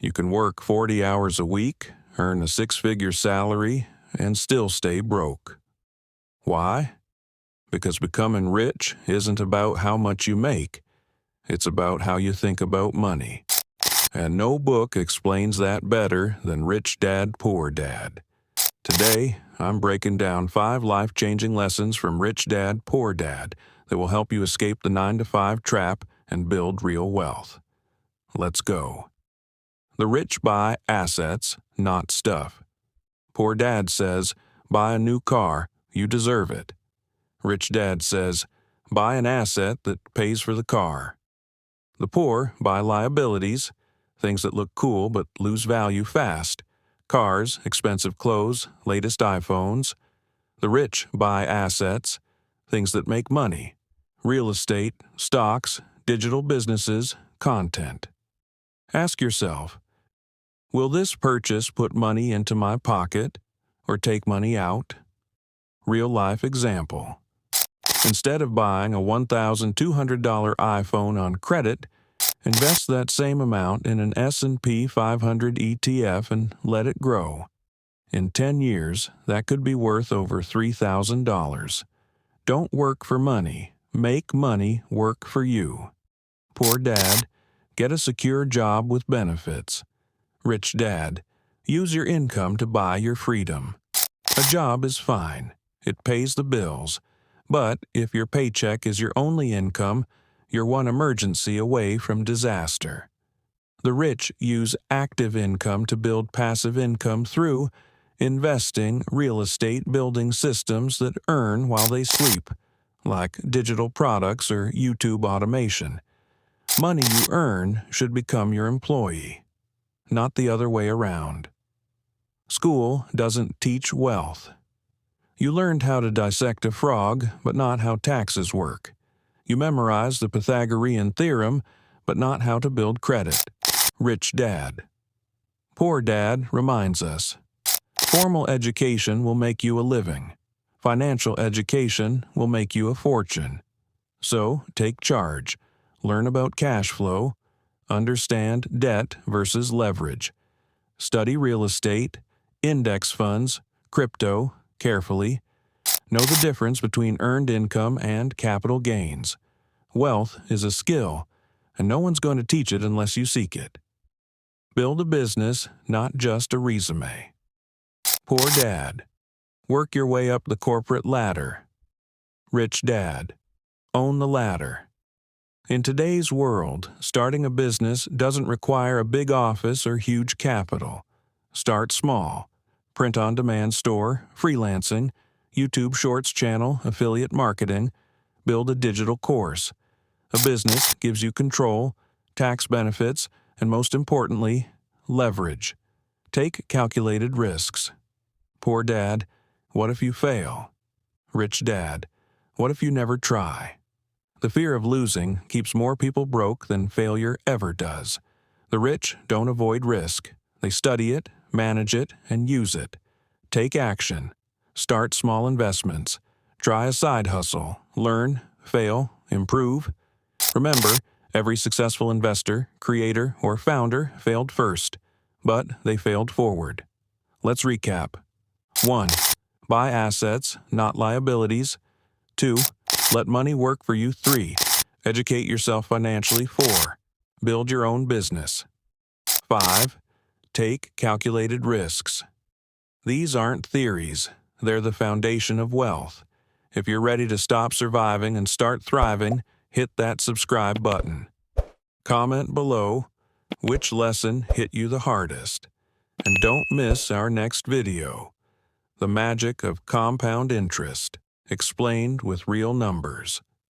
You can work 40 hours a week, earn a six-figure salary, and still stay broke. Why? Because becoming rich isn't about how much you make. It's about how you think about money. And no book explains that better than Rich Dad, Poor Dad. Today, I'm breaking down 5 life-changing lessons from Rich Dad, Poor Dad that will help you escape the 9-to-5 trap and build real wealth. Let's go. The rich buy assets, not stuff. Poor Dad says, buy a new car, you deserve it. Rich Dad says, buy an asset that pays for the car. The poor buy liabilities, things that look cool but lose value fast. Cars, expensive clothes, latest iPhones. The rich buy assets, things that make money. Real estate, stocks, digital businesses, content. Ask yourself, will this purchase put money into my pocket or take money out? Real-life example. Instead of buying a $1,200 iPhone on credit, invest that same amount in an S&P 500 ETF and let it grow. In 10 years, that could be worth over $3,000. Don't work for money. Make money work for you. Poor Dad, get a secure job with benefits. Rich Dad, use your income to buy your freedom. A job is fine. It pays the bills. But if your paycheck is your only income, you're one emergency away from disaster. The rich use active income to build passive income through investing, real estate, building systems that earn while they sleep, like digital products or YouTube automation. Money you earn should become your employee, not the other way around. School doesn't teach wealth. You learned how to dissect a frog, but not how taxes work. You memorized the Pythagorean theorem, but not how to build credit. Rich Dad. Poor Dad reminds us, formal education will make you a living. Financial education will make you a fortune. So take charge. Learn about cash flow. Understand debt versus leverage. Study real estate, index funds, crypto, carefully. Know the difference between earned income and capital gains. Wealth is a skill, and no one's going to teach it unless you seek it. Build a business, not just a resume. Poor Dad. Work your way up the corporate ladder. Rich Dad. Own the ladder. In today's world, starting a business doesn't require a big office or huge capital. Start small. Print-on-demand store, freelancing, YouTube Shorts channel, affiliate marketing. Build a digital course. A business gives you control, tax benefits, and most importantly, leverage. Take calculated risks. Poor Dad, what if you fail? Rich Dad, what if you never try? The fear of losing keeps more people broke than failure ever does. The rich don't avoid risk. They study it, manage it, and use it. Take action. Start small investments. Try a side hustle. Learn, fail, improve. Remember, every successful investor, creator, or founder failed first, but they failed forward. Let's recap. 1. Buy assets, not liabilities. 2. Let money work for you. 3. Educate yourself financially. 4. Build your own business. 5. Take calculated risks. These aren't theories. They're the foundation of wealth. If you're ready to stop surviving and start thriving, hit that subscribe button. Comment below which lesson hit you the hardest. And don't miss our next video. The magic of compound interest, explained with real numbers.